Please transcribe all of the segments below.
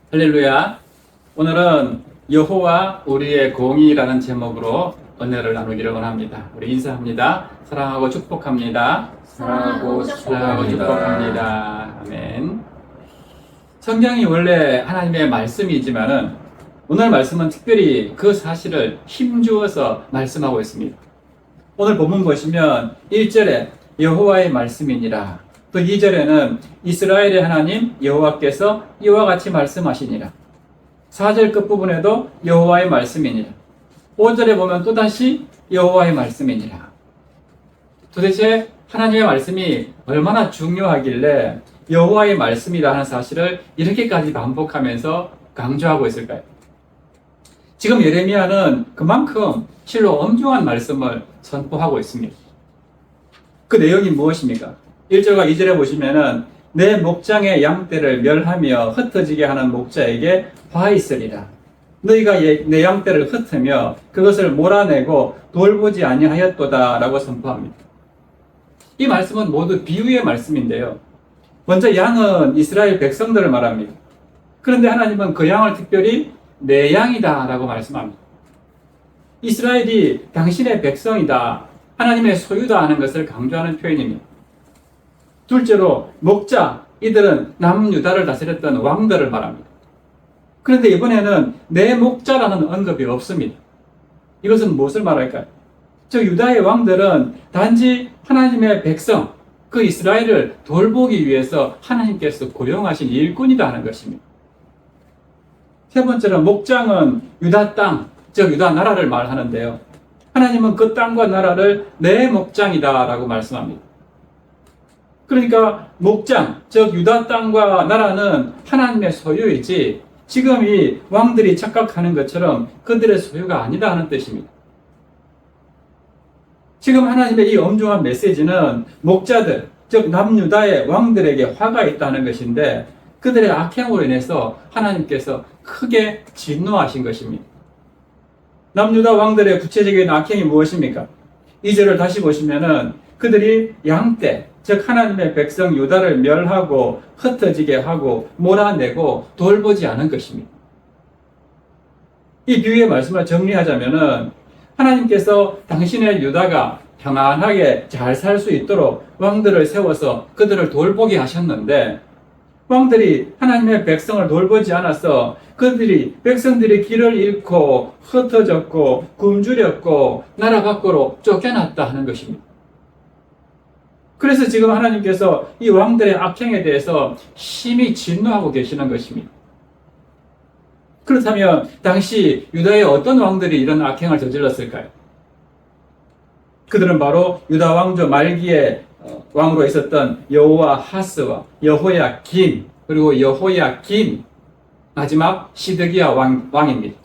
할렐루야. 오늘은 여호와 우리의 공의라는 제목으로 은혜를 나누기를 원합니다. 우리 인사합니다. 사랑하고 축복합니다. 사랑하고 축복합니다. 아멘. 성경이 원래 하나님의 말씀이지만은 오늘 말씀은 특별히 그 사실을 힘주어서 말씀하고 있습니다. 오늘 본문 보시면 1절에 여호와의 말씀이니라. 또 2절에는 이스라엘의 하나님 여호와께서 이와 같이 말씀하시니라. 4절 끝부분에도 여호와의 말씀이니라. 5절에 보면 또다시 여호와의 말씀이니라. 도대체 하나님의 말씀이 얼마나 중요하길래 여호와의 말씀이라 하는 사실을 이렇게까지 반복하면서 강조하고 있을까요? 지금 예레미야는 그만큼 실로 엄중한 말씀을 선포하고 있습니다. 그 내용이 무엇입니까? 1절과 2절에 보시면은 내 목장의 양떼를 멸하며 흩어지게 하는 목자에게 화 있으리라. 너희가 내 양떼를 흩으며 그것을 몰아내고 돌보지 아니하였도다 라고 선포합니다. 이 말씀은 모두 비유의 말씀인데요. 먼저 양은 이스라엘 백성들을 말합니다. 그런데 하나님은 그 양을 특별히 내 양이다 라고 말씀합니다. 이스라엘이 당신의 백성이다, 하나님의 소유다 하는 것을 강조하는 표현입니다. 둘째로 목자, 이들은 남유다를 다스렸던 왕들을 말합니다. 그런데 이번에는 내 목자라는 언급이 없습니다. 이것은 무엇을 말할까요? 즉 유다의 왕들은 단지 하나님의 백성, 그 이스라엘을 돌보기 위해서 하나님께서 고용하신 일꾼이다 하는 것입니다. 세 번째로 목장은 유다 땅, 즉 유다 나라를 말하는데요. 하나님은 그 땅과 나라를 내 목장이다 라고 말씀합니다. 그러니까 목장, 즉 유다 땅과 나라는 하나님의 소유이지 지금 이 왕들이 착각하는 것처럼 그들의 소유가 아니다 하는 뜻입니다. 지금 하나님의 이 엄중한 메시지는 목자들, 즉 남유다의 왕들에게 화가 있다는 것인데 그들의 악행으로 인해서 하나님께서 크게 진노하신 것입니다. 남유다 왕들의 구체적인 악행이 무엇입니까? 2절을 다시 보시면은 그들이 양떼, 즉 하나님의 백성 유다를 멸하고 흩어지게 하고 몰아내고 돌보지 않은 것입니다. 이 비유의 말씀을 정리하자면은 하나님께서 당신의 유다가 평안하게 잘 살 수 있도록 왕들을 세워서 그들을 돌보게 하셨는데 왕들이 하나님의 백성을 돌보지 않아서 백성들이 길을 잃고 흩어졌고 굶주렸고 나라 밖으로 쫓겨났다 하는 것입니다. 그래서 지금 하나님께서 이 왕들의 악행에 대해서 심히 진노하고 계시는 것입니다. 그렇다면 당시 유다의 어떤 왕들이 이런 악행을 저질렀을까요? 그들은 바로 유다 왕조 말기에 왕으로 있었던 여호아하스와 여호야김, 그리고 여호야긴, 마지막 시드기야 왕입니다.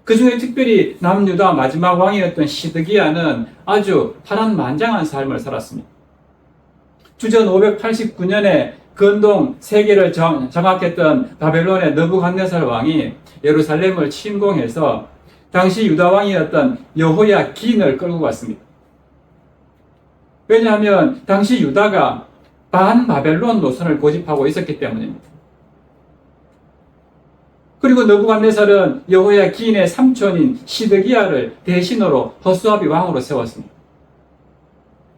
그 중에 특별히 남유다 마지막 왕이었던 시드기야는 아주 파란만장한 삶을 살았습니다. 주전 589년에 근동 세계를 장악했던 바벨론의 느부갓네살 왕이 예루살렘을 침공해서 당시 유다 왕이었던 여호야긴을 끌고 갔습니다. 왜냐하면 당시 유다가 반바벨론 노선을 고집하고 있었기 때문입니다. 그리고 느부갓네살은 여호야긴의 삼촌인 시드기야를 대신으로 허수아비 왕으로 세웠습니다.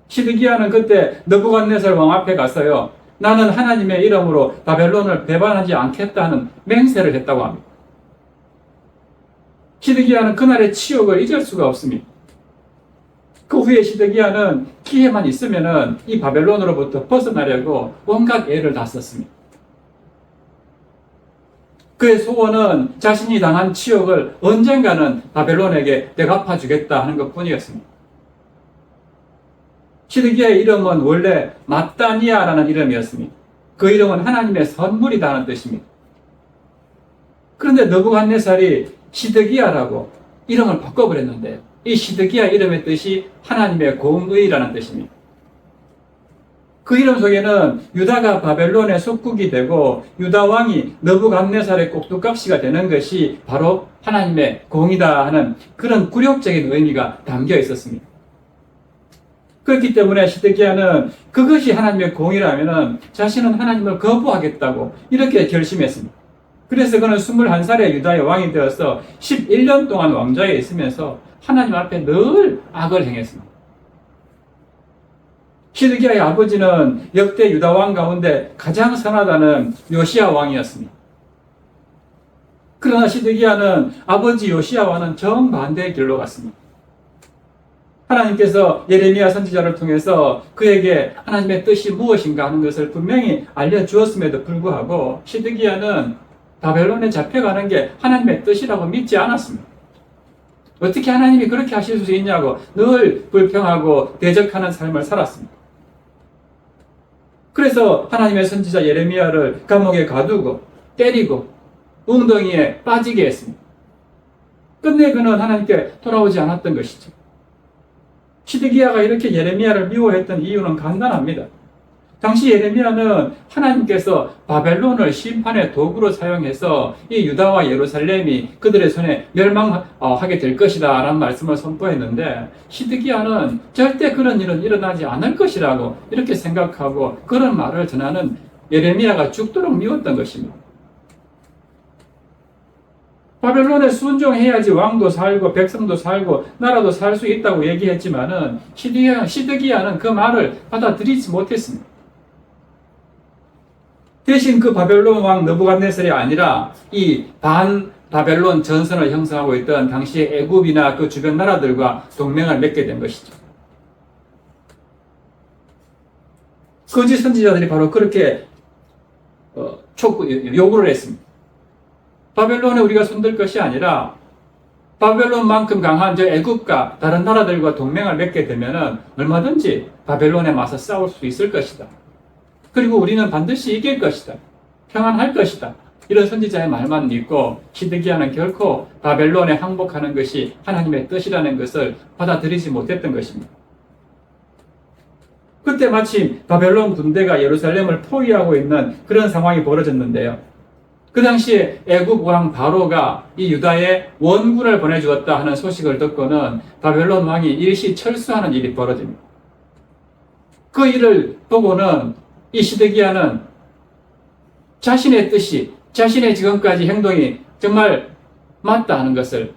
시드기야는 그때 느부갓네살 왕 앞에 가서요, 나는 하나님의 이름으로 바벨론을 배반하지 않겠다는 맹세를 했다고 합니다. 시드기야는 그날의 치욕을 잊을 수가 없습니다. 그 후에 시드기야는 기회만 있으면은 이 바벨론으로부터 벗어나려고 온갖 애를 다 썼습니다. 그의 소원은 자신이 당한 치욕을 언젠가는 바벨론에게 되갚아주겠다 하는 것 뿐이었습니다. 시드기야의 이름은 원래 마따니아라는 이름이었습니다. 그 이름은 하나님의 선물이다 하는 뜻입니다. 그런데 느부갓네살이 시드기야라고 이름을 바꿔버렸는데 이 시드기야 이름의 뜻이 하나님의 공의라는 뜻입니다. 그 이름 속에는 유다가 바벨론의 속국이 되고 유다 왕이 느부갓네살의 꼭두값이가 되는 것이 바로 하나님의 공이다 하는 그런 굴욕적인 의미가 담겨 있었습니다. 그렇기 때문에 시드기야는 그것이 하나님의 공이라면 자신은 하나님을 거부하겠다고 이렇게 결심했습니다. 그래서 그는 21살에 유다의 왕이 되어서 11년 동안 왕좌에 있으면서 하나님 앞에 늘 악을 행했습니다. 시드기야의 아버지는 역대 유다 왕 가운데 가장 선하다는 요시야 왕이었습니다. 그러나 시드기야는 아버지 요시야와는 정반대의 길로 갔습니다. 하나님께서 예레미야 선지자를 통해서 그에게 하나님의 뜻이 무엇인가 하는 것을 분명히 알려주었음에도 불구하고 시드기야는 바벨론에 잡혀가는 게 하나님의 뜻이라고 믿지 않았습니다. 어떻게 하나님이 그렇게 하실 수 있냐고 늘 불평하고 대적하는 삶을 살았습니다. 그래서 하나님의 선지자 예레미야를 감옥에 가두고 때리고 웅덩이에 빠지게 했습니다. 끝내 그는 하나님께 돌아오지 않았던 것이죠. 시드기야가 이렇게 예레미야를 미워했던 이유는 간단합니다. 당시 예레미야는 하나님께서 바벨론을 심판의 도구로 사용해서 이 유다와 예루살렘이 그들의 손에 멸망하게 될 것이다 라는 말씀을 선포했는데 시드기야는 절대 그런 일은 일어나지 않을 것이라고 이렇게 생각하고 그런 말을 전하는 예레미야가 죽도록 미웠던 것입니다. 바벨론에 순종해야지 왕도 살고 백성도 살고 나라도 살 수 있다고 얘기했지만은 시드기야는 그 말을 받아들이지 못했습니다. 대신 그 바벨론 왕 느부갓네살이 아니라 이 반 바벨론 전선을 형성하고 있던 당시의 애굽이나 그 주변 나라들과 동맹을 맺게 된 것이죠. 거짓 선지자들이 바로 그렇게 요구를 했습니다. 바벨론에 우리가 손들 것이 아니라 바벨론만큼 강한 저 애굽과 다른 나라들과 동맹을 맺게 되면은 얼마든지 바벨론에 맞서 싸울 수 있을 것이다. 그리고 우리는 반드시 이길 것이다. 평안할 것이다. 이런 선지자의 말만 믿고 시드기야는 결코 바벨론에 항복하는 것이 하나님의 뜻이라는 것을 받아들이지 못했던 것입니다. 그때 마침 바벨론 군대가 예루살렘을 포위하고 있는 그런 상황이 벌어졌는데요. 그 당시에 애굽 왕 바로가 이 유다에 원군을 보내주었다 하는 소식을 듣고는 바벨론 왕이 일시 철수하는 일이 벌어집니다. 그 일을 보고는 이 시드기야는 자신의 뜻이, 자신의 지금까지 행동이 정말 맞다 하는 것을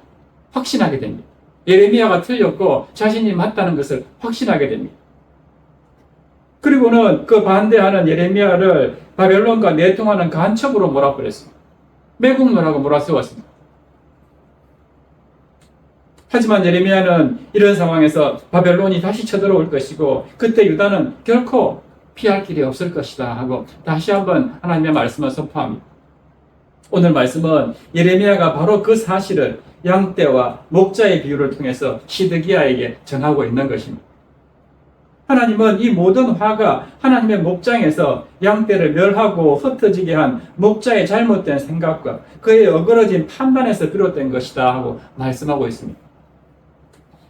확신하게 됩니다. 예레미야가 틀렸고 자신이 맞다는 것을 확신하게 됩니다. 그리고는 그 반대하는 예레미야를 바벨론과 내통하는 간첩으로 몰아버렸습니다. 매국노라고 몰아세웠습니다. 하지만 예레미야는 이런 상황에서 바벨론이 다시 쳐들어올 것이고 그때 유다는 결코 피할 길이 없을 것이다 하고 다시 한번 하나님의 말씀을 선포합니다. 오늘 말씀은 예레미야가 바로 그 사실을 양떼와 목자의 비유를 통해서 시드기야에게 전하고 있는 것입니다. 하나님은 이 모든 화가 하나님의 목장에서 양떼를 멸하고 흩어지게 한 목자의 잘못된 생각과 그의 어그러진 판단에서 비롯된 것이다 하고 말씀하고 있습니다.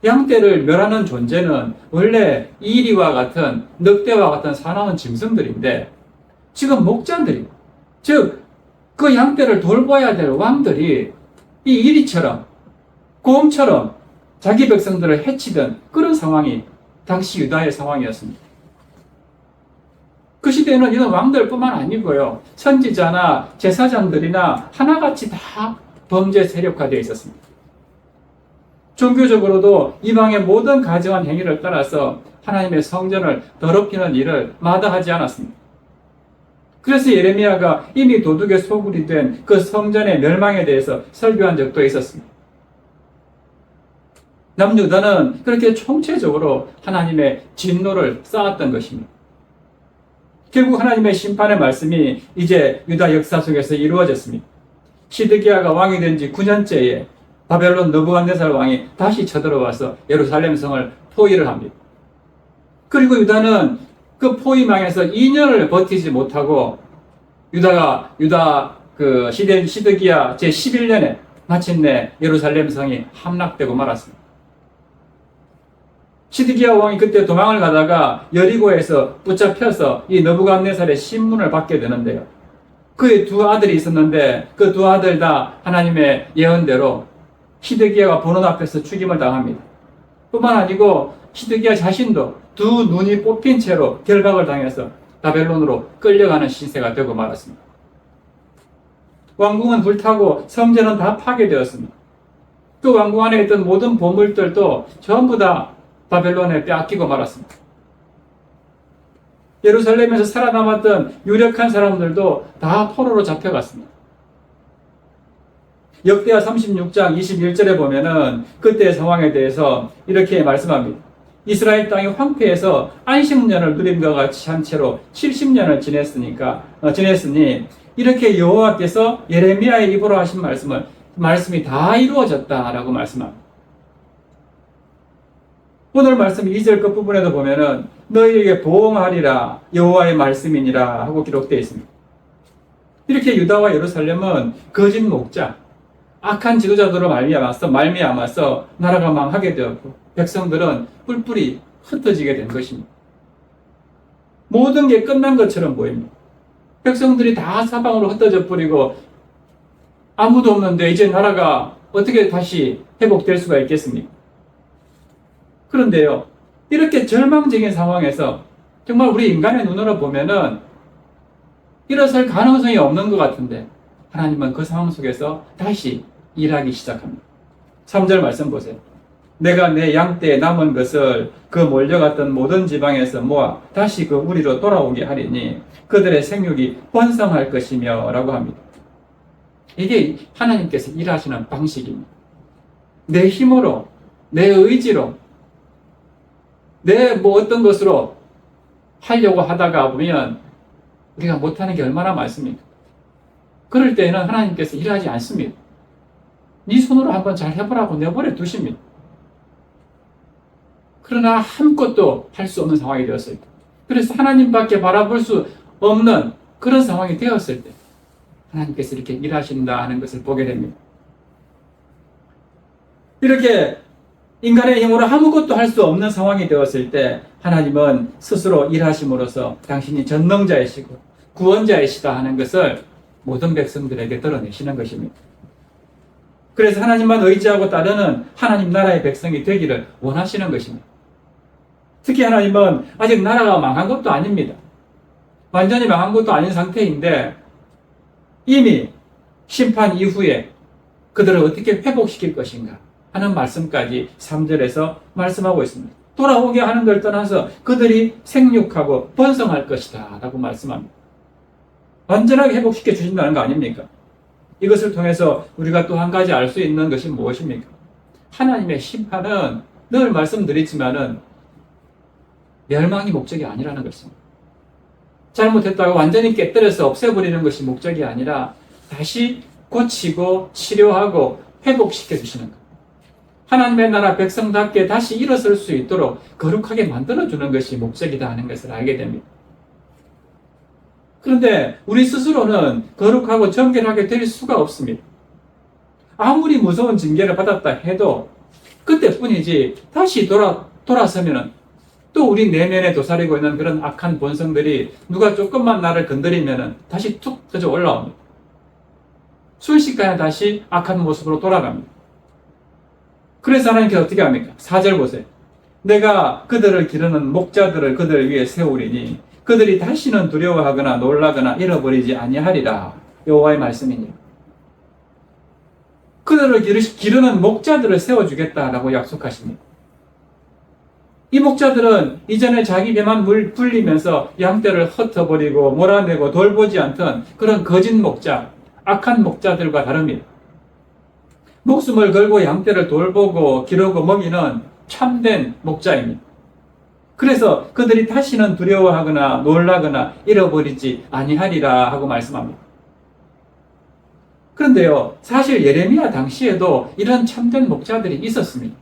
양떼를 멸하는 존재는 원래 이리와 같은 늑대와 같은 사나운 짐승들인데 지금 목자들이 즉 그 양떼를 돌봐야 될 왕들이 이 이리처럼 곰처럼 자기 백성들을 해치던 그런 상황이 당시 유다의 상황이었습니다. 그 시대에는 이런 왕들뿐만 아니고요. 선지자나 제사장들이나 하나같이 다 범죄 세력화되어 있었습니다. 종교적으로도 이방의 모든 가증한 행위를 따라서 하나님의 성전을 더럽히는 일을 마다하지 않았습니다. 그래서 예레미야가 이미 도둑의 소굴이 된 그 성전의 멸망에 대해서 설교한 적도 있었습니다. 남유다는 그렇게 총체적으로 하나님의 진노를 쌓았던 것입니다. 결국 하나님의 심판의 말씀이 이제 유다 역사 속에서 이루어졌습니다. 시드기야가 왕이 된 지 9년째에 바벨론 느부갓네살 왕이 다시 쳐들어와서 예루살렘 성을 포위를 합니다. 그리고 유다는 그 포위망에서 2년을 버티지 못하고 유다 시드기야 제 11년에 마침내 예루살렘 성이 함락되고 말았습니다. 시드기야 왕이 그때 도망을 가다가 여리고에서 붙잡혀서 이 느부갓네살의 신문을 받게 되는데요. 그의 두 아들이 있었는데 그 두 아들 다 하나님의 예언대로 시드기야가 보는 앞에서 죽임을 당합니다. 뿐만 아니고 시드기야 자신도 두 눈이 뽑힌 채로 결박을 당해서 바벨론으로 끌려가는 신세가 되고 말았습니다. 왕궁은 불타고 성전은 다 파괴되었습니다. 그 왕궁 안에 있던 모든 보물들도 전부 다 바벨론에 빼앗기고 말았습니다. 예루살렘에서 살아남았던 유력한 사람들도 다 포로로 잡혀갔습니다. 역대하 36장 21절에 보면은 그때의 상황에 대해서 이렇게 말씀합니다. 이스라엘 땅이 황폐해서 안식년을 누린 것 같이 한 채로 70년을 지냈으니 이렇게 여호와께서 예레미야의 입으로 하신 말씀이 다 이루어졌다라고 말씀합니다. 오늘 말씀 2절 끝부분에도 보면은 너희에게 보응하리라 여호와의 말씀이니라 하고 기록되어 있습니다. 이렇게 유다와 예루살렘은 거짓 목자, 악한 지도자들로 말미암아서 나라가 망하게 되었고 백성들은 뿔뿔이 흩어지게 된 것입니다. 모든 게 끝난 것처럼 보입니다. 백성들이 다 사방으로 흩어져 버리고 아무도 없는데 이제 나라가 어떻게 다시 회복될 수가 있겠습니까? 그런데요, 이렇게 절망적인 상황에서 정말 우리 인간의 눈으로 보면은 일어설 가능성이 없는 것 같은데 하나님은 그 상황 속에서 다시 일하기 시작합니다. 3절 말씀 보세요. 내가 내 양떼에 남은 것을 그 몰려갔던 모든 지방에서 모아 다시 그 우리로 돌아오게 하리니 그들의 생육이 번성할 것이며 라고 합니다. 이게 하나님께서 일하시는 방식입니다. 내 힘으로, 내 의지로, 내 어떤 것으로 하려고 하다가 보면 우리가 못하는 게 얼마나 많습니까? 그럴 때에는 하나님께서 일하지 않습니다. 네 손으로 한번 잘 해보라고 내버려 두십니다. 그러나 아무것도 할 수 없는 상황이 되었을 때, 그래서 하나님밖에 바라볼 수 없는 그런 상황이 되었을 때 하나님께서 이렇게 일하신다 하는 것을 보게 됩니다. 이렇게 인간의 힘으로 아무것도 할 수 없는 상황이 되었을 때 하나님은 스스로 일하심으로써 당신이 전능자이시고 구원자이시다 하는 것을 모든 백성들에게 드러내시는 것입니다. 그래서 하나님만 의지하고 따르는 하나님 나라의 백성이 되기를 원하시는 것입니다. 특히 하나님은 아직 나라가 망한 것도 아닙니다. 완전히 망한 것도 아닌 상태인데 이미 심판 이후에 그들을 어떻게 회복시킬 것인가 하는 말씀까지 3절에서 말씀하고 있습니다. 돌아오게 하는 걸 떠나서 그들이 생육하고 번성할 것이다 라고 말씀합니다. 완전하게 회복시켜 주신다는 거 아닙니까? 이것을 통해서 우리가 또 한 가지 알 수 있는 것이 무엇입니까? 하나님의 심판은 늘 말씀드리지만은 멸망이 목적이 아니라는 것입니다. 잘못했다고 완전히 깨뜨려서 없애버리는 것이 목적이 아니라 다시 고치고 치료하고 회복시켜 주시는 것. 하나님의 나라 백성답게 다시 일어설 수 있도록 거룩하게 만들어주는 것이 목적이다 하는 것을 알게 됩니다. 그런데 우리 스스로는 거룩하고 정결하게 될 수가 없습니다. 아무리 무서운 징계를 받았다 해도 그때뿐이지 다시 돌아서면은 또 우리 내면에 도사리고 있는 그런 악한 본성들이 누가 조금만 나를 건드리면은 다시 툭 터져 올라옵니다. 순식간에 다시 악한 모습으로 돌아갑니다. 그래서 하나님께서 어떻게 합니까? 4절 보세요. 내가 그들을 기르는 목자들을 그들을 위해 세우리니 그들이 다시는 두려워하거나 놀라거나 잃어버리지 아니하리라. 여호와의 말씀이니. 그들을 기르는 목자들을 세워주겠다라고 약속하십니다. 이 목자들은 이전에 자기 배만 불리면서 양떼를 흩어버리고 몰아내고 돌보지 않던 그런 거짓 목자, 악한 목자들과 다릅니다. 목숨을 걸고 양떼를 돌보고 기르고 먹이는 참된 목자입니다. 그래서 그들이 다시는 두려워하거나 놀라거나 잃어버리지 아니하리라 하고 말씀합니다. 그런데요, 사실 예레미야 당시에도 이런 참된 목자들이 있었습니다.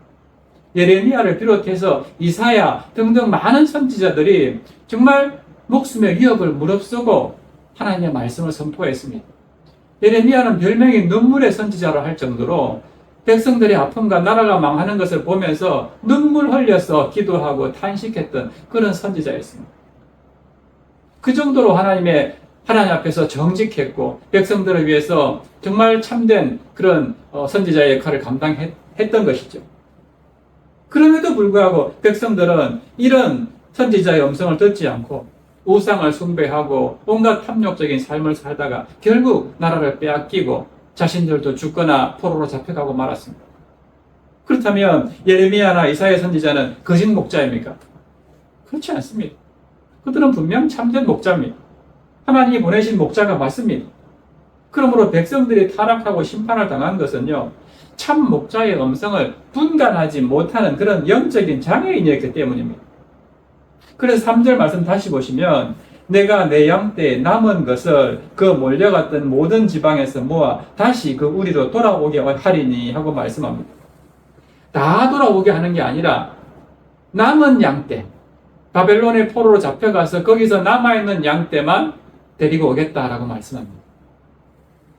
예레미야를 비롯해서 이사야 등등 많은 선지자들이 정말 목숨의 위협을 무릅쓰고 하나님의 말씀을 선포했습니다. 예레미야는 별명이 눈물의 선지자로 할 정도로 백성들의 아픔과 나라가 망하는 것을 보면서 눈물 흘려서 기도하고 탄식했던 그런 선지자였습니다. 그 정도로 하나님 앞에서 정직했고 백성들을 위해서 정말 참된 그런 선지자의 역할을 감당했던 것이죠. 그럼에도 불구하고 백성들은 이런 선지자의 음성을 듣지 않고 우상을 숭배하고 온갖 탐욕적인 삶을 살다가 결국 나라를 빼앗기고 자신들도 죽거나 포로로 잡혀가고 말았습니다. 그렇다면 예레미야나 이사야 선지자는 거짓 목자입니까? 그렇지 않습니다. 그들은 분명 참된 목자입니다. 하나님이 보내신 목자가 맞습니다. 그러므로 백성들이 타락하고 심판을 당한 것은요, 참 목자의 음성을 분간하지 못하는 그런 영적인 장애인이었기 때문입니다. 그래서 3절 말씀 다시 보시면 내가 내 양 떼에 남은 것을 그 몰려갔던 모든 지방에서 모아 다시 그 우리로 돌아오게 하리니 하고 말씀합니다. 다 돌아오게 하는 게 아니라 남은 양 떼, 바벨론의 포로로 잡혀가서 거기서 남아있는 양 떼만 데리고 오겠다라고 말씀합니다.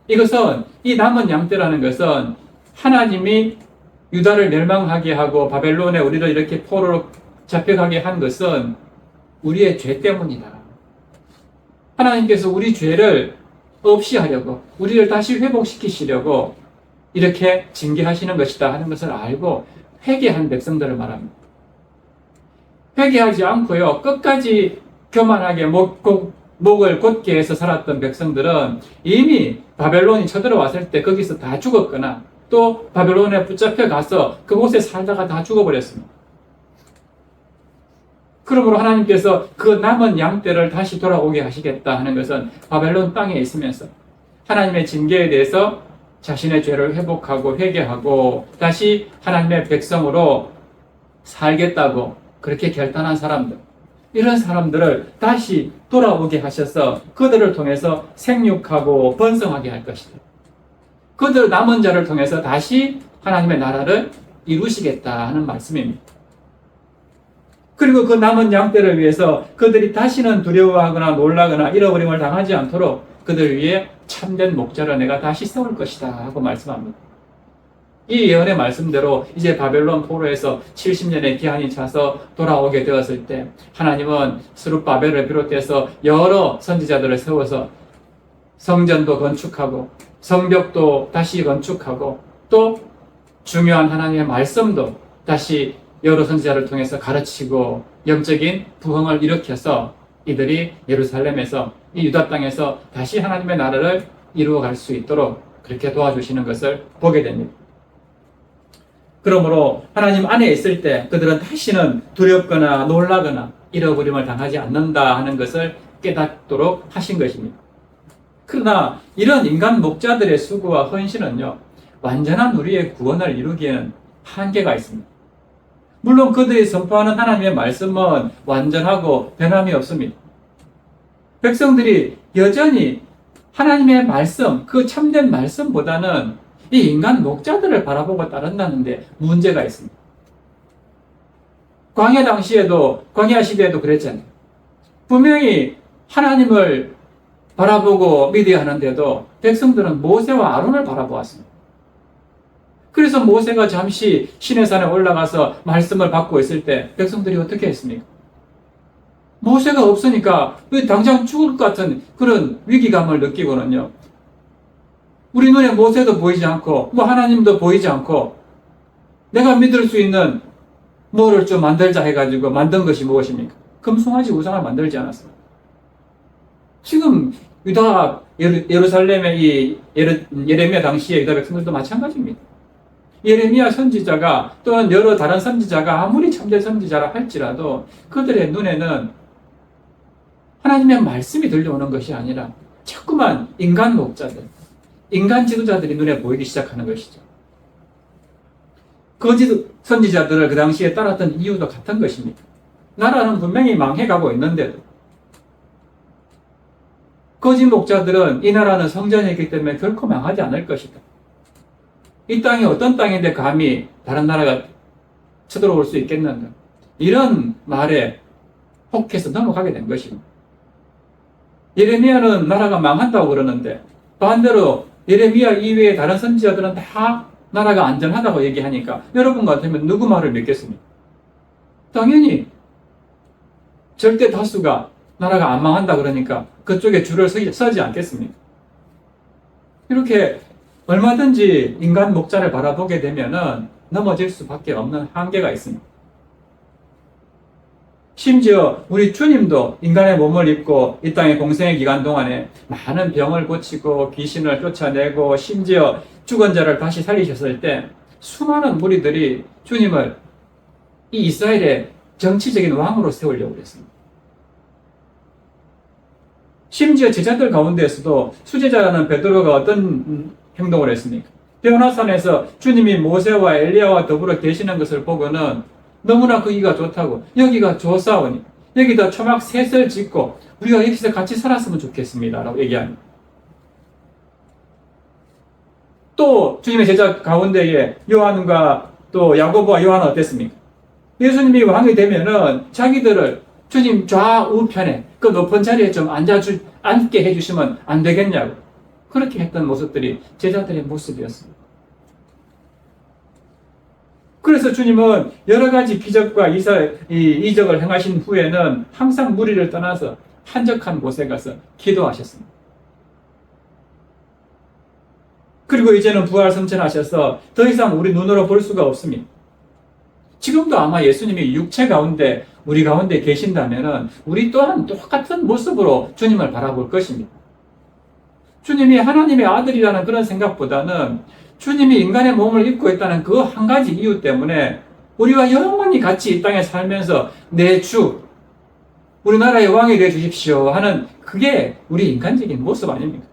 이것은 이 남은 양 떼라는 것은 하나님이 유다를 멸망하게 하고 바벨론에 우리를 이렇게 포로로 잡혀가게 한 것은 우리의 죄 때문이다. 하나님께서 우리 죄를 없이 하려고, 우리를 다시 회복시키시려고 이렇게 징계하시는 것이다 하는 것을 알고 회개한 백성들을 말합니다. 회개하지 않고요, 끝까지 교만하게 목을 곧게 해서 살았던 백성들은 이미 바벨론이 쳐들어왔을 때 거기서 다 죽었거나 또 바벨론에 붙잡혀 가서 그곳에 살다가 다 죽어버렸습니다. 그러므로 하나님께서 그 남은 양떼를 다시 돌아오게 하시겠다 하는 것은 바벨론 땅에 있으면서 하나님의 징계에 대해서 자신의 죄를 회복하고 회개하고 다시 하나님의 백성으로 살겠다고 그렇게 결단한 사람들, 이런 사람들을 다시 돌아오게 하셔서 그들을 통해서 생육하고 번성하게 할 것이다. 그들 남은 자를 통해서 다시 하나님의 나라를 이루시겠다 하는 말씀입니다. 그리고 그 남은 양떼를 위해서 그들이 다시는 두려워하거나 놀라거나 잃어버림을 당하지 않도록 그들을 위해 참된 목자를 내가 다시 세울 것이다 하고 말씀합니다. 이 예언의 말씀대로 이제 바벨론 포로에서 70년의 기한이 차서 돌아오게 되었을 때 하나님은 스룹바벨을 비롯해서 여러 선지자들을 세워서 성전도 건축하고 성벽도 다시 건축하고 또 중요한 하나님의 말씀도 다시 여러 선지자를 통해서 가르치고 영적인 부흥을 일으켜서 이들이 예루살렘에서 이 유다 땅에서 다시 하나님의 나라를 이루어갈 수 있도록 그렇게 도와주시는 것을 보게 됩니다. 그러므로 하나님 안에 있을 때 그들은 다시는 두렵거나 놀라거나 잃어버림을 당하지 않는다 하는 것을 깨닫도록 하신 것입니다. 그러나 이런 인간 목자들의 수고와 헌신은요, 완전한 우리의 구원을 이루기에는 한계가 있습니다. 물론 그들이 선포하는 하나님의 말씀은 완전하고 변함이 없습니다. 백성들이 여전히 하나님의 말씀, 그 참된 말씀보다는 이 인간 목자들을 바라보고 따른다는데 문제가 있습니다. 광야 당시에도, 광야 시대에도 그랬잖아요. 분명히 하나님을 바라보고 믿어야 하는데도 백성들은 모세와 아론을 바라보았습니다. 그래서 모세가 잠시 시내산에 올라가서 말씀을 받고 있을 때 백성들이 어떻게 했습니까? 모세가 없으니까 당장 죽을 것 같은 그런 위기감을 느끼고는요, 우리 눈에 모세도 보이지 않고 하나님도 보이지 않고 내가 믿을 수 있는 뭐를 좀 만들자 해가지고 만든 것이 무엇입니까? 금송아지 우상을 만들지 않았습니다. 지금 유다 예루살렘의 이 예레미야 당시의 유다 백성들도 마찬가지입니다. 예레미야 선지자가 또는 여러 다른 선지자가 아무리 참된 선지자라 할지라도 그들의 눈에는 하나님의 말씀이 들려오는 것이 아니라 자꾸만 인간 목자들, 인간 지도자들이 눈에 보이기 시작하는 것이죠. 거짓 선지자들을 그 당시에 따랐던 이유도 같은 것입니다. 나라는 분명히 망해가고 있는데도 거짓 목자들은 이 나라는 성전이기 때문에 결코 망하지 않을 것이다. 이 땅이 어떤 땅인데 감히 다른 나라가 쳐들어올 수 있겠는가? 이런 말에 혹해서 넘어가게 된 것입니다. 예레미야는 나라가 망한다고 그러는데 반대로 예레미야 이외의 다른 선지자들은 다 나라가 안전하다고 얘기하니까 여러분 같으면 누구 말을 믿겠습니까? 당연히 절대 다수가 나라가 안 망한다 그러니까 그쪽에 줄을 서지 않겠습니까? 이렇게 얼마든지 인간 목자를 바라보게 되면은 넘어질 수밖에 없는 한계가 있습니다. 심지어 우리 주님도 인간의 몸을 입고 이 땅의 공생의 기간 동안에 많은 병을 고치고 귀신을 쫓아내고 심지어 죽은 자를 다시 살리셨을 때 수많은 무리들이 주님을 이 이스라엘의 정치적인 왕으로 세우려고 했습니다. 심지어 제자들 가운데에서도 수제자라는 베드로가 어떤 행동을 했습니까? 변화산에서 주님이 모세와 엘리야와 더불어 계시는 것을 보고는 너무나 거기가 좋다고, 여기가 좋사오니 여기다 초막 셋을 짓고 우리가 여기서 같이 살았으면 좋겠습니다 라고 얘기합니다. 또 주님의 제자 가운데에 요한과 또 야고보와 요한은 어땠습니까? 예수님이 왕이 되면은 자기들을 주님 좌우편에 그 높은 자리에 좀 앉게 해주시면 안 되겠냐고 그렇게 했던 모습들이 제자들의 모습이었습니다. 그래서 주님은 여러 가지 기적과 이적을 행하신 후에는 항상 무리를 떠나서 한적한 곳에 가서 기도하셨습니다. 그리고 이제는 부활 성천하셔서 더 이상 우리 눈으로 볼 수가 없습니다. 지금도 아마 예수님이 육체 가운데 우리 가운데 계신다면 우리 또한 똑같은 모습으로 주님을 바라볼 것입니다. 주님이 하나님의 아들이라는 그런 생각보다는 주님이 인간의 몸을 입고 있다는 그 한 가지 이유 때문에 우리와 영원히 같이 이 땅에 살면서 내 주, 우리나라의 왕이 되어 주십시오 하는 그게 우리 인간적인 모습 아닙니까?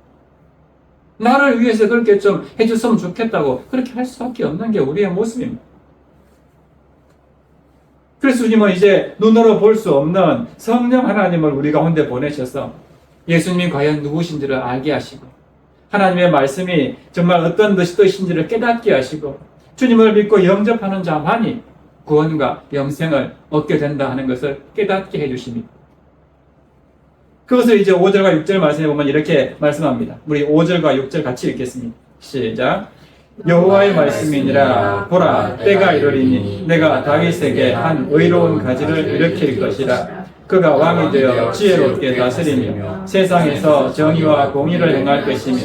나를 위해서 그렇게 좀 해줬으면 좋겠다고 그렇게 할 수밖에 없는 게 우리의 모습입니다. 그래서 주님은 이제 눈으로 볼 수 없는 성령 하나님을 우리 가운데 보내셔서 예수님이 과연 누구신지를 알게 하시고 하나님의 말씀이 정말 어떤 뜻인지를 깨닫게 하시고 주님을 믿고 영접하는 자만이 구원과 영생을 얻게 된다 하는 것을 깨닫게 해주십니다. 그것을 이제 5절과 6절 말씀에 보면 이렇게 말씀합니다. 우리 5절과 6절 같이 읽겠습니다. 시작. 여호와의 말씀이니라. 보라, 때가 이르리니 내가 다윗에게 한 의로운 가지를 일으킬 것이라. 그가 왕이 되어 지혜롭게 다스리며 세상에서 정의와 공의를 행할 것이며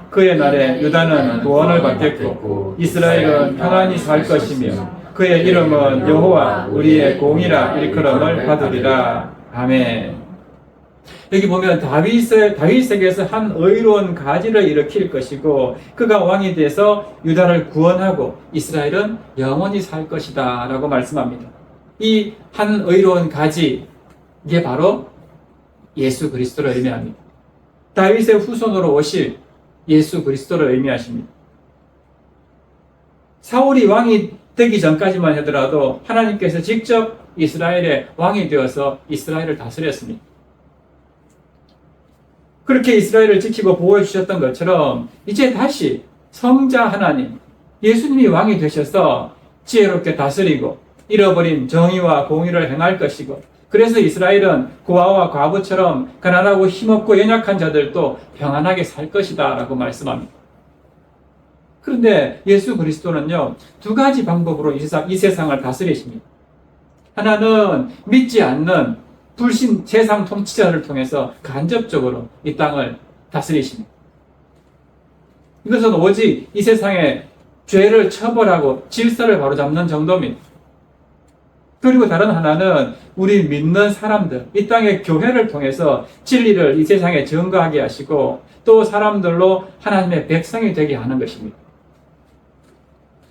그의 날에 유다는 구원을 받겠고 이스라엘은 평안히 살 것이며 그의 이름은 여호와 우리의 공이라 일컬음을 받으리라. 아멘. 여기 보면 다윗에게서 한 의로운 가지를 일으킬 것이고 그가 왕이 돼서 유다를 구원하고 이스라엘은 영원히 살 것이다 라고 말씀합니다. 이 한 의로운 가지, 이게 바로 예수 그리스도를 의미합니다. 다윗의 후손으로 오실 예수 그리스도를 의미하십니다. 사울이 왕이 되기 전까지만 하더라도 하나님께서 직접 이스라엘의 왕이 되어서 이스라엘을 다스렸습니다. 그렇게 이스라엘을 지키고 보호해 주셨던 것처럼 이제 다시 성자 하나님, 예수님이 왕이 되셔서 지혜롭게 다스리고 잃어버린 정의와 공의를 행할 것이고 그래서 이스라엘은 고아와 과부처럼 가난하고 힘없고 연약한 자들도 평안하게 살 것이다 라고 말씀합니다. 그런데 예수 그리스도는요, 두 가지 방법으로 이 세상을 다스리십니다. 하나는 믿지 않는 불신 세상 통치자를 통해서 간접적으로 이 땅을 다스리십니다. 이것은 오직 이 세상의 죄를 처벌하고 질서를 바로잡는 정도입니다. 그리고 다른 하나는 우리 믿는 사람들, 이 땅의 교회를 통해서 진리를 이 세상에 증거하게 하시고 또 사람들로 하나님의 백성이 되게 하는 것입니다.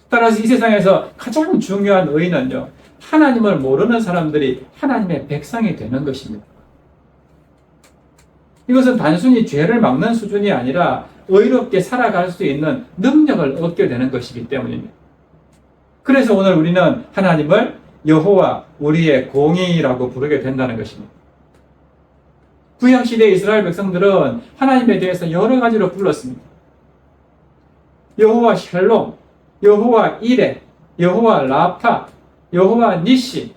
따라서 이 세상에서 가장 중요한 의의는요, 하나님을 모르는 사람들이 하나님의 백성이 되는 것입니다. 이것은 단순히 죄를 막는 수준이 아니라 의롭게 살아갈 수 있는 능력을 얻게 되는 것이기 때문입니다. 그래서 오늘 우리는 하나님을 여호와 우리의 공의라고 부르게 된다는 것입니다. 구약시대 이스라엘 백성들은 하나님에 대해서 여러 가지로 불렀습니다. 여호와 샬롬, 여호와 이레, 여호와 라파, 여호와 니시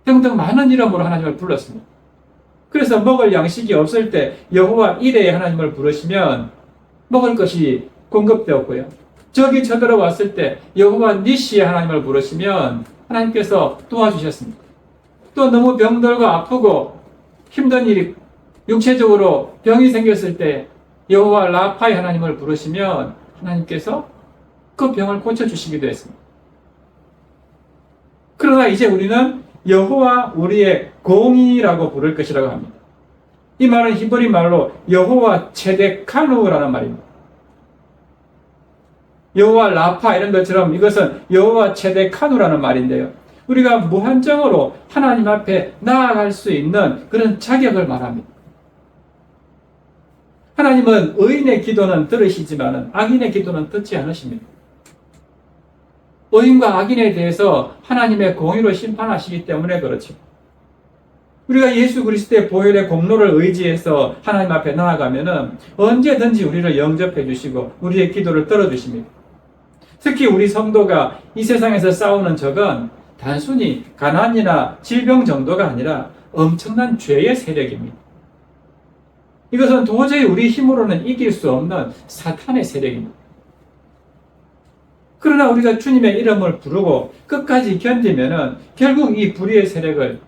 등등 많은 이름으로 하나님을 불렀습니다. 그래서 먹을 양식이 없을 때 여호와 이레의 하나님을 부르시면 먹을 것이 공급되었고요. 적이 쳐들어왔을 때 여호와 니시의 하나님을 부르시면 하나님께서 도와주셨습니다. 또 너무 병들고 아프고 힘든 일이 육체적으로 병이 생겼을 때 여호와 라파의 하나님을 부르시면 하나님께서 그 병을 고쳐주시기도 했습니다. 그러나 이제 우리는 여호와 우리의 공의라고 부를 것이라고 합니다. 이 말은 히브리 말로 여호와 체데카누라는 말입니다. 여호와 라파 이런 것처럼 이것은 여호와 체데카누라는 말인데요. 우리가 무한정으로 하나님 앞에 나아갈 수 있는 그런 자격을 말합니다. 하나님은 의인의 기도는 들으시지만 악인의 기도는 듣지 않으십니다. 의인과 악인에 대해서 하나님의 공의로 심판하시기 때문에 그렇죠. 우리가 예수 그리스도의 보혈의 공로를 의지해서 하나님 앞에 나아가면은 언제든지 우리를 영접해 주시고 우리의 기도를 들어주십니다. 특히 우리 성도가 이 세상에서 싸우는 적은 단순히 가난이나 질병 정도가 아니라 엄청난 죄의 세력입니다. 이것은 도저히 우리 힘으로는 이길 수 없는 사탄의 세력입니다. 그러나 우리가 주님의 이름을 부르고 끝까지 견디면은 결국 이 불의의 세력을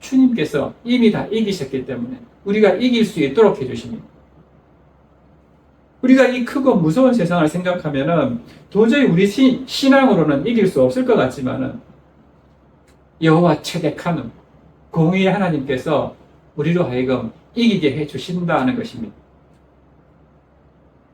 주님께서 이미 다 이기셨기 때문에 우리가 이길 수 있도록 해주십니다. 우리가 이 크고 무서운 세상을 생각하면은 도저히 우리 신앙으로는 이길 수 없을 것 같지만은 여호와 체데카는 공의의 하나님께서 우리로 하여금 이기게 해주신다 하는 것입니다.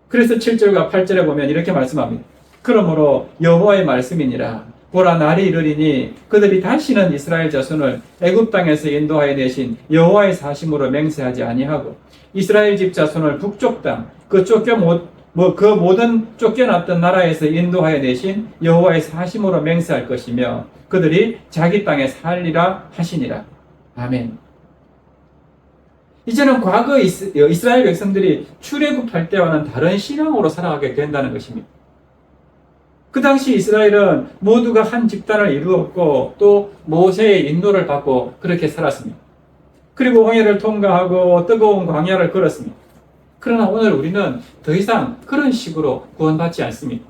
그래서 7절과 8절에 보면 이렇게 말씀합니다. 그러므로 여호와의 말씀이니라. 보라 날이 이르리니 그들이 다시는 이스라엘 자손을 애굽 땅에서 인도하여 내신 여호와의 사심으로 맹세하지 아니하고 이스라엘 집 자손을 북쪽 땅 그 모든 쫓겨났던 나라에서 인도하여 내신 여호와의 사심으로 맹세할 것이며 그들이 자기 땅에 살리라 하시니라. 아멘. 이제는 과거 이스라엘 백성들이 출애굽할 때와는 다른 신앙으로 살아가게 된다는 것입니다. 그 당시 이스라엘은 모두가 한 집단을 이루었고 또 모세의 인도를 받고 그렇게 살았습니다. 그리고 홍해를 통과하고 뜨거운 광야를 걸었습니다. 그러나 오늘 우리는 더 이상 그런 식으로 구원받지 않습니다.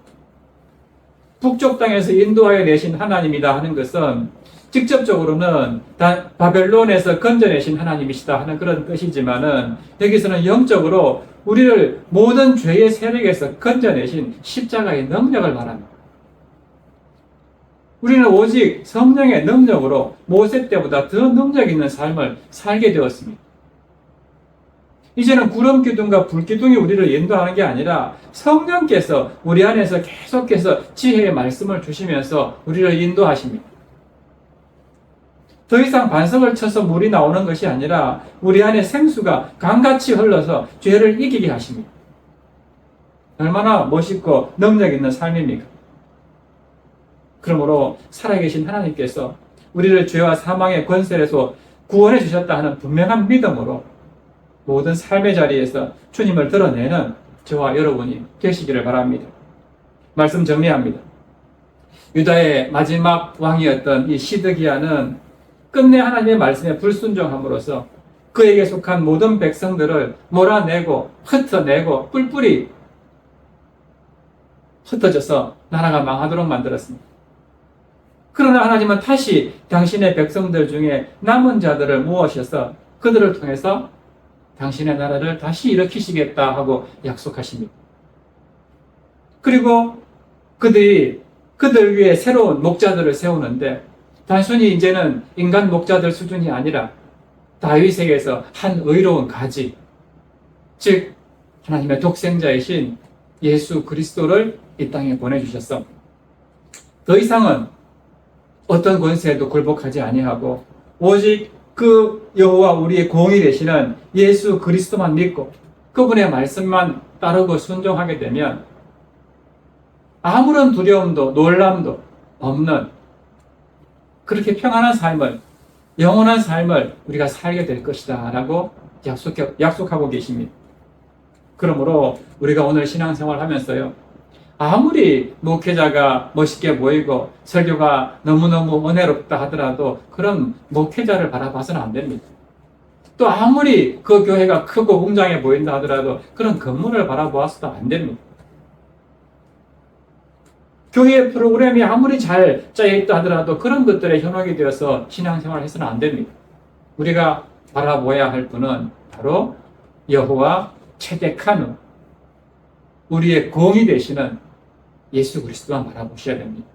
북쪽 땅에서 인도하여 내신 하나님이다 하는 것은 직접적으로는 바벨론에서 건져내신 하나님이시다 하는 그런 뜻이지만은 여기서는 영적으로 우리를 모든 죄의 세력에서 건져내신 십자가의 능력을 말합니다. 우리는 오직 성령의 능력으로 모세 때보다 더 능력 있는 삶을 살게 되었습니다. 이제는 구름 기둥과 불 기둥이 우리를 인도하는 게 아니라 성령께서 우리 안에서 계속해서 지혜의 말씀을 주시면서 우리를 인도하십니다. 더 이상 반석을 쳐서 물이 나오는 것이 아니라 우리 안에 생수가 강같이 흘러서 죄를 이기게 하십니다. 얼마나 멋있고 능력 있는 삶입니까? 그러므로 살아계신 하나님께서 우리를 죄와 사망의 권세에서 구원해 주셨다 하는 분명한 믿음으로 모든 삶의 자리에서 주님을 드러내는 저와 여러분이 되시기를 바랍니다. 말씀 정리합니다. 유다의 마지막 왕이었던 이 시드기야는 끝내 하나님의 말씀에 불순종함으로써 그에게 속한 모든 백성들을 몰아내고 흩어내고 뿔뿔이 흩어져서 나라가 망하도록 만들었습니다. 그러나 하나님은 다시 당신의 백성들 중에 남은 자들을 모으셔서 그들을 통해서 당신의 나라를 다시 일으키시겠다 하고 약속하십니다. 그리고 그들 위에 새로운 목자들을 세우는데 단순히 이제는 인간 목자들 수준이 아니라 다윗에게서 한 의로운 가지, 즉 하나님의 독생자이신 예수 그리스도를 이 땅에 보내주셨어. 더 이상은 어떤 권세에도 굴복하지 아니하고 오직 그 여호와 우리의 공의 되시는 예수 그리스도만 믿고 그분의 말씀만 따르고 순종하게 되면 아무런 두려움도 놀람도 없는 그렇게 평안한 삶을, 영원한 삶을 우리가 살게 될 것이다 라고 약속하고 계십니다. 그러므로 우리가 오늘 신앙생활 하면서요, 아무리 목회자가 멋있게 보이고 설교가 너무너무 은혜롭다 하더라도 그런 목회자를 바라봐서는 안 됩니다. 또 아무리 그 교회가 크고 웅장해 보인다 하더라도 그런 건물을 바라보아서도 안 됩니다. 교회 프로그램이 아무리 잘 짜여있다 하더라도 그런 것들에 현혹이 되어서 신앙생활을 해서는 안 됩니다. 우리가 바라보아야 할 분은 바로 여호와 체데카누, 우리의 공이 되시는 예수 그리스도만 바라보셔야 됩니다.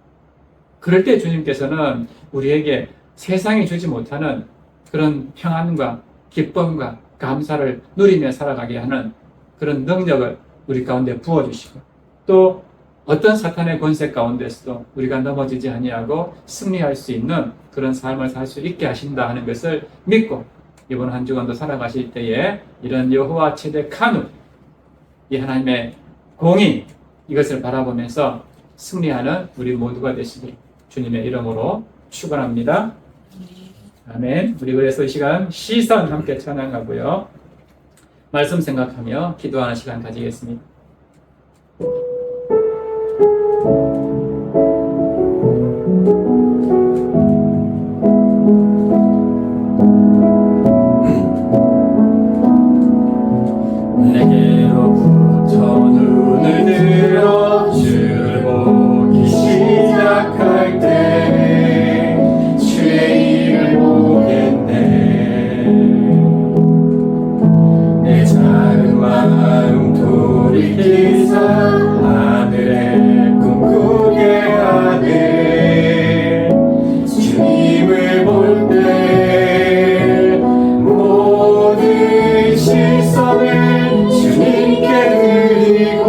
그럴 때 주님께서는 우리에게 세상이 주지 못하는 그런 평안과 기쁨과 감사를 누리며 살아가게 하는 그런 능력을 우리 가운데 부어주시고, 또 어떤 사탄의 권세 가운데서도 우리가 넘어지지 아니하고 승리할 수 있는 그런 삶을 살 수 있게 하신다 하는 것을 믿고, 이번 한 주간도 살아가실 때에 이런 여호와 최대 간우, 이 하나님의 공의, 이것을 바라보면서 승리하는 우리 모두가 되시길 주님의 이름으로 축원합니다. 아멘. 우리 그래서 이 시간 시선 함께 찬양하고요, 말씀 생각하며 기도하는 시간 가지겠습니다. 내게로부터 눈을 들어 주를 보기 시작할 때 주의 일을 보겠네. 내 작은 마음 돌이키사 하늘에 꿈꾸게 하네. 주님을 볼 때 모든 시선을 주님께 드리고,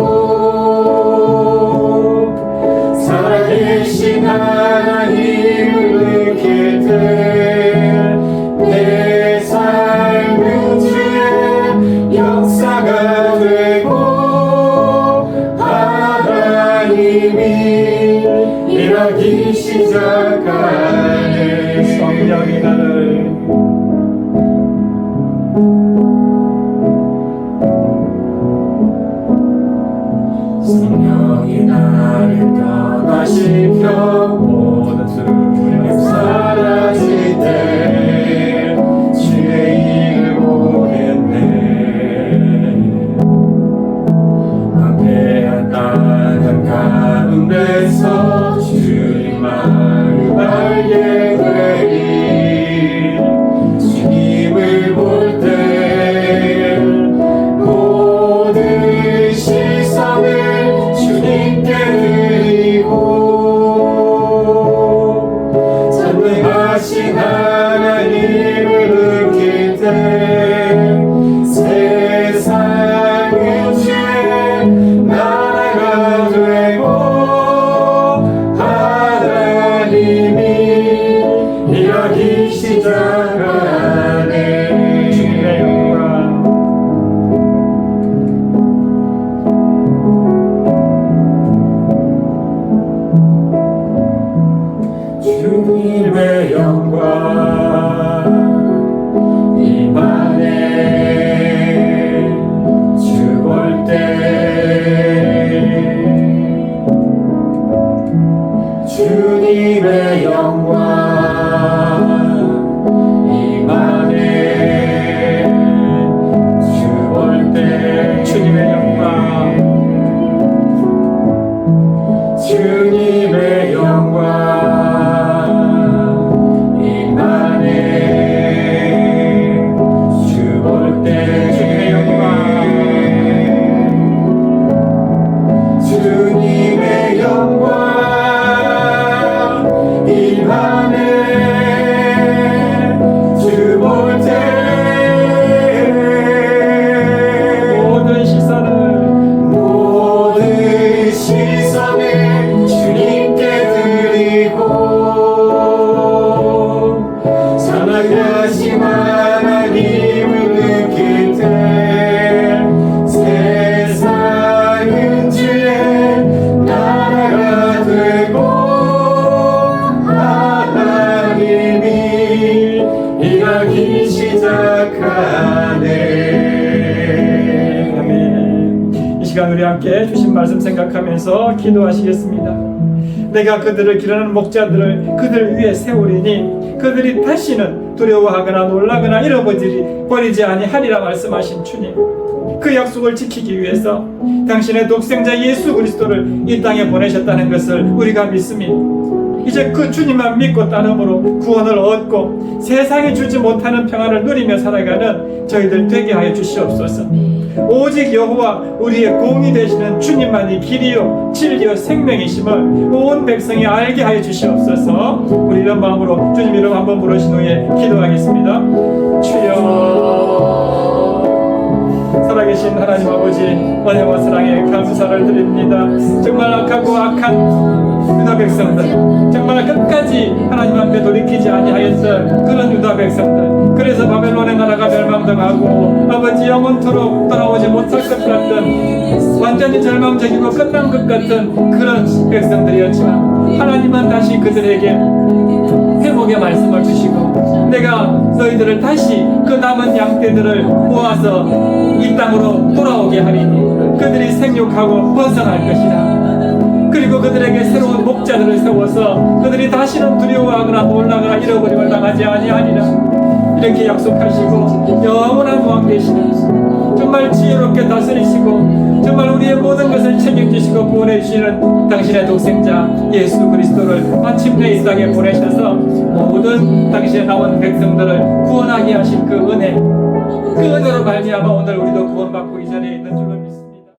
살아계신 하나님을 느낄 때 내 삶은 주의 역사가 되고, 하나님이 일하기 시작하네. 성령이 나를 성령이 나를 변화시켜 모든 두려움 사라질 때 주의 일을 보겠네. 황폐한 땅 가운데서 주님 마음 알게 되리. 주님을 볼 때 모든 시선을 주님께 드리고, 전능하신 하나님을 느낄 때 세상은 주의 나라가 되고, 하나님이 일하기 시작하네. 주님의 영광, 주님의 영광 임하네. 주 볼 때 주님의 영광 임하네. 주 볼 때 주님의 영광, 주님의 영광 임하네. 주 볼 때 주님의 영광, 주님의 영광 임하네. 주 볼 때 모든 시선을 주님께 드리고, 사랑하신 하나님을 느낄 때 세상은 주의 나라가 되고, 하나님이 일하기 시작하네. 아멘. 이 시간 우리 함께 주신 말씀 생각하면서 기도하시겠습니다. 내가 그들을 기르는 목자들을 그들 위에 세우리니 그들이 다시는 두려워하거나 놀라거나 잃어버리지 아니하리라 말씀하신 주님, 그 약속을 지키기 위해서 당신의 독생자 예수 그리스도를 이 땅에 보내셨다는 것을 우리가 믿습니다. 이제 그 주님만 믿고 따름으로 구원을 얻고 세상이 주지 못하는 평안을 누리며 살아가는 저희들 되게 하여 주시옵소서. 오직 여호와 우리의 공이 되시는 주님만이 길이요 진리요 생명이심을 온 백성이 알게 하여 주시옵소서. 우리 이런 마음으로 주님 이름 한번 부르신 후에 기도하겠습니다. 주여, 살아계신 하나님 아버지, 은혜와 사랑에 감사를 드립니다. 정말 악하고 악한 유다 백성들, 정말 끝까지 하나님 앞에 돌이키지 아니하였던 그런 유다 백성들, 그래서 바벨론의 나라가 멸망당하고 아버지 영원토록 돌아오지 못할 것 같던, 완전히 절망적이고 끝난 것 같은 그런 백성들이었지만 하나님은 다시 그들에게 회복의 말씀을 주시고, 내가 너희들을 다시 그 남은 양떼들을 모아서 이 땅으로 돌아오게 하리니 그들이 생육하고 번성할 것이라. 그리고 그들에게 새로운 목자들을 세워서 그들이 다시는 두려워하거나 놀라거나 잃어버림을 당하지 아니하리라. 이렇게 약속하시고 영원한 왕 되시는, 정말 지혜롭게 다스리시고 정말 우리의 모든 것을 책임지시고 구원해 주시는 당신의 독생자 예수 그리스도를 마침내 이 땅에 보내셔서 모든 당신의 남은 백성들을 구원하게 하신 그 은혜, 그 은혜로 말미암아 오늘 우리도 구원받고